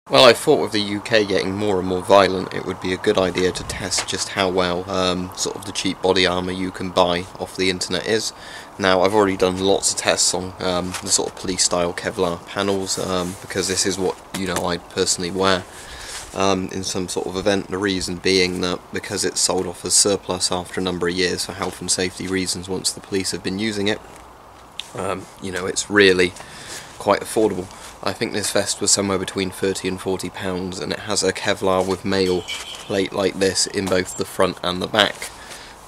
Well, I thought with the UK getting more and more violent, it would be a good idea to test just how well sort of the cheap body armour you can buy off the internet is. Now, I've already done lots of tests on the sort of police-style Kevlar panels, because this is what, I personally wear in some sort of event. The reason being that because it's sold off as surplus after a number of years for health and safety reasons once the police have been using it, it's really quite affordable. I think this vest was somewhere between £30 and £40, and it has a Kevlar with mail plate like this in both the front and the back.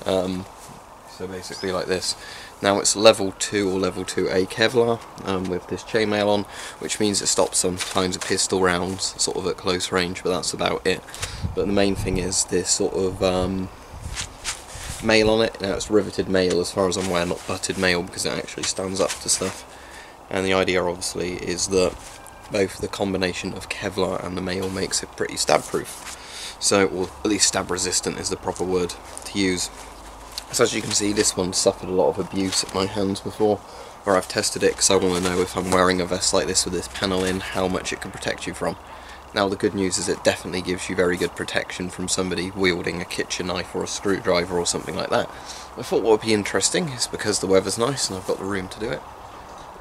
So basically like this. Now it's level 2 or level 2A Kevlar with this chainmail on, which means it stops some kinds of pistol rounds sort of at close range, but that's about it. But the main thing is this sort of mail on it. Now it's riveted mail as far as I'm aware, not butted mail, because it actually stands up to stuff. And the idea obviously is that both the combination of Kevlar and the mail makes it pretty stab proof. So, or at least stab resistant is the proper word to use. So as you can see, this one suffered a lot of abuse at my hands before, where I've tested it because I want to know if I'm wearing a vest like this with this panel in, how much it can protect you from. Now the good news is it definitely gives you very good protection from somebody wielding a kitchen knife or a screwdriver or something like that. I thought what would be interesting is, because the weather's nice and I've got the room to do it,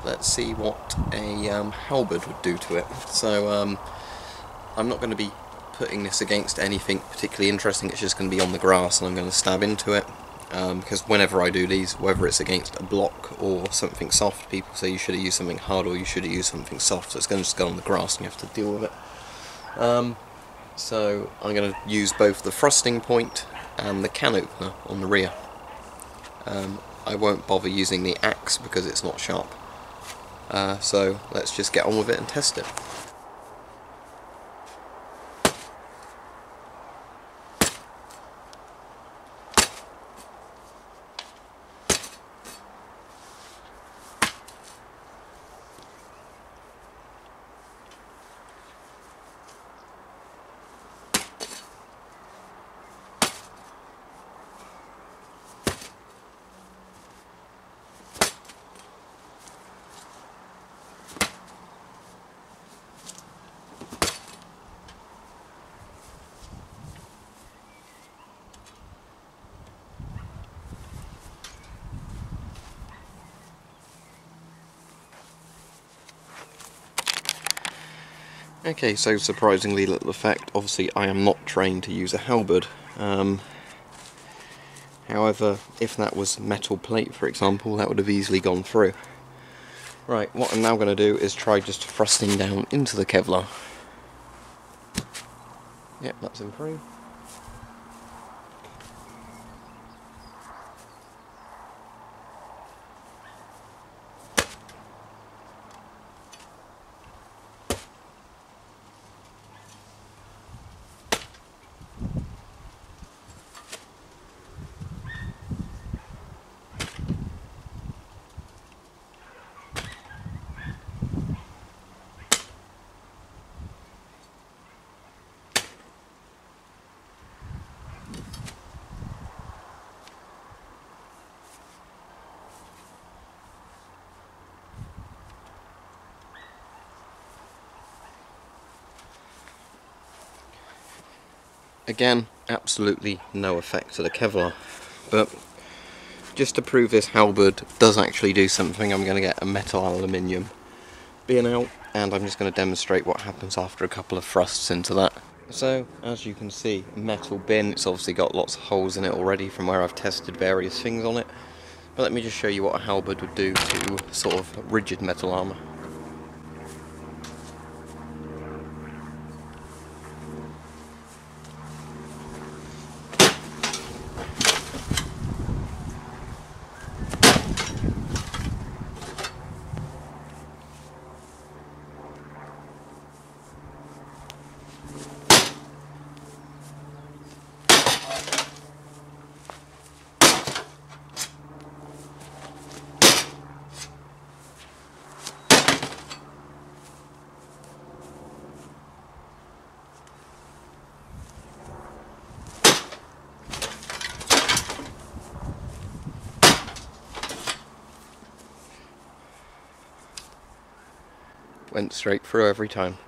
let's see what a halberd would do to it. So I'm not going to be putting this against anything particularly interesting, it's just going to be on the grass and I'm going to stab into it. Because whenever I do these, whether it's against a block or something soft, people say you should have used something hard or you should have used something soft, so it's going to just go on the grass and you have to deal with it. So I'm going to use both the thrusting point and the can opener on the rear. I won't bother using the axe because it's not sharp. So let's just get on with it and test it. Okay, so surprisingly little effect. Obviously I am not trained to use a halberd. However, if that was metal plate, for example, that would have easily gone through. Right, what I'm now going to do is try just thrusting down into the Kevlar. Yep, that's in frame. Again, absolutely no effect to the Kevlar, but just to prove this halberd does actually do something, I'm going to get a metal aluminium bin out and I'm just going to demonstrate what happens after a couple of thrusts into that. So, as you can see, metal bin, it's obviously got lots of holes in it already from where I've tested various things on it, but let me just show you what a halberd would do to sort of rigid metal armour. Went straight through every time.